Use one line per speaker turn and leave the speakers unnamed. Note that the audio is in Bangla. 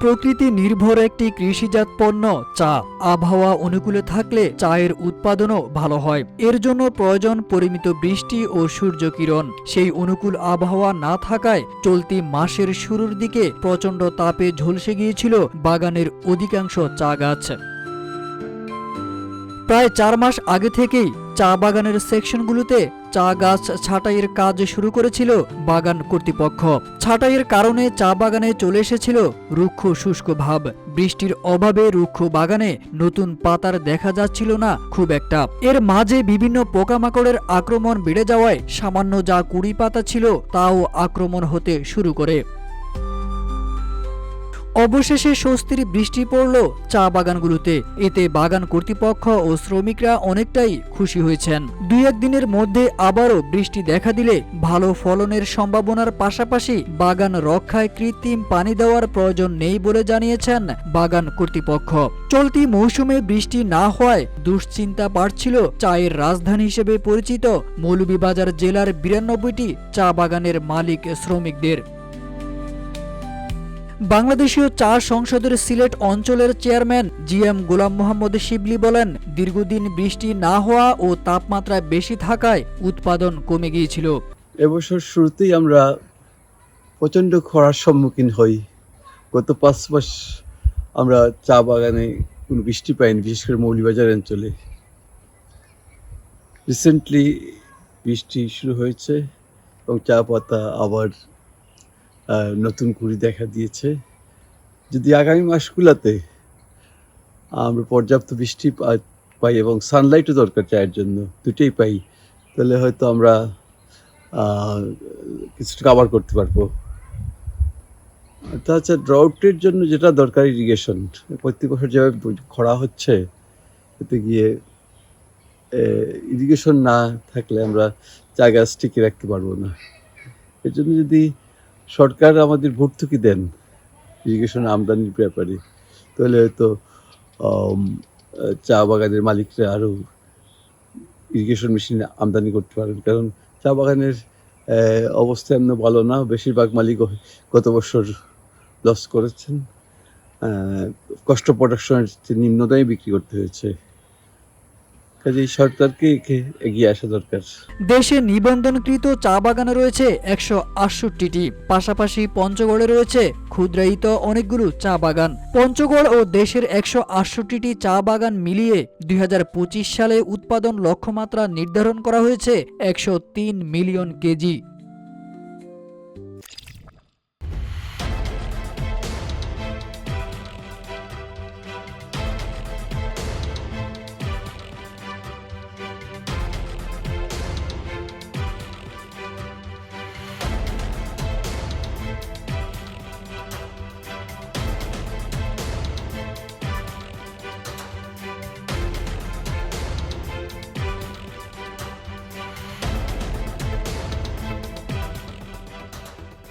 প্রকৃতি নির্ভর একটি কৃষিজাত পণ্য চা। আবহাওয়া অনুকূলে থাকলে চায়ের উৎপাদনও ভালো হয়। এর জন্য প্রয়োজন পরিমিত বৃষ্টি ও সূর্যকিরণ। সেই অনুকূল আবহাওয়া না থাকায় চলতি মাসের শুরুর দিকে প্রচণ্ড তাপে ঝলসে গিয়েছিল বাগানের অধিকাংশ চা গাছ। প্রায় 4 মাস আগে থেকেই চা বাগানের সেকশনগুলোতে চা গাছ ছাঁটাইয়ের কাজ শুরু করেছিল বাগান কর্তৃপক্ষ। ছাঁটাইয়ের কারণে চা বাগানে চলে এসেছিল রুক্ষ শুষ্ক ভাব। বৃষ্টির অভাবে রুক্ষ বাগানে নতুন পাতার দেখা যাচ্ছিল না খুব একটা। এর মাঝে বিভিন্ন পোকামাকড়ের আক্রমণ বেড়ে যাওয়ায় সামান্য যা কুড়ি পাতা ছিল তাও আক্রমণ হতে শুরু করে। অবশেষে স্বস্তির বৃষ্টি পড়ল চা বাগানগুলোতে। এতে বাগান কর্তৃপক্ষ ও শ্রমিকরা অনেকটাই খুশি হয়েছেন। 2-1 দিনের মধ্যে আবারও বৃষ্টি দেখা দিলে ভালো ফলনের সম্ভাবনার পাশাপাশি বাগান রক্ষায় কৃত্রিম পানি দেওয়ার প্রয়োজন নেই বলে জানিয়েছেন বাগান কর্তৃপক্ষ। চলতি মৌসুমে বৃষ্টি না হওয়ায় দুশ্চিন্তা বাড়ছিল চায়ের রাজধানী হিসেবে পরিচিত মৌলভীবাজার জেলার 92টি চা বাগানের মালিক শ্রমিকদের। বাংলাদেশীয় চা সংসদের সিলেট অঞ্চলের চেয়ারম্যান জিএম গোলাম মোহাম্মদ শিবলি বলেন, দীর্ঘদিন বৃষ্টি না হওয়া ও তাপমাত্রা বেশি থাকায় উৎপাদন কমে গিয়েছিল।
এবছর শুরুতেই আমরা প্রচণ্ড খরার সম্মুখীন হই। গত 5 মাস আমরা চা বাগানে কোনো বৃষ্টি পাইনি, বিশেষ করে মৌলভীবাজার অঞ্চলে। রিসেন্টলি বৃষ্টি শুরু হয়েছে এবং চা পাতা আবার নতুন কুড়ি দেখা দিয়েছে। যদি আগামী মাসগুলোতে আমরা পর্যাপ্ত বৃষ্টি পাই এবং সানলাইটও দরকার চায়ের জন্য, দুটোই পাই, তাহলে হয়তো আমরা কিছুটা কভার করতে পারবো। তাছাড়া ড্রাউটের জন্য যেটা দরকার ইরিগেশন, প্রত্যেক বছর যেভাবে খরা হচ্ছে, এতে গিয়ে ইরিগেশন না থাকলে আমরা চা গাছ টিকে রাখতে পারবো না। এর জন্য যদি সরকার আমাদের ভর্তুকি দেন ইরিগেশন আমদানির ব্যাপারে, তাহলে হয়তো চা বাগানের মালিকরা আরও ইরিগেশন মেশিন আমদানি করতে পারেন। কারণ চা বাগানের অবস্থা এমন ভালো না, বেশিরভাগ মালিক গত বছর লস করেছেন। কষ্ট প্রোডাকশনের নিম্ন দামে বিক্রি করতে হয়েছে। কাজেই সরকারকে এগিয়ে আসা দরকার।
দেশে নিবন্ধনকৃত চা বাগানে রয়েছে 168টি। পাশাপাশি পঞ্চগড়ে রয়েছে ক্ষুদ্রায়িত অনেকগুলো চা বাগান। পঞ্চগড় ও দেশের 168টি চা বাগান মিলিয়ে 2025 সালে উৎপাদন লক্ষ্যমাত্রা নির্ধারণ করা হয়েছে 103 মিলিয়ন কেজি।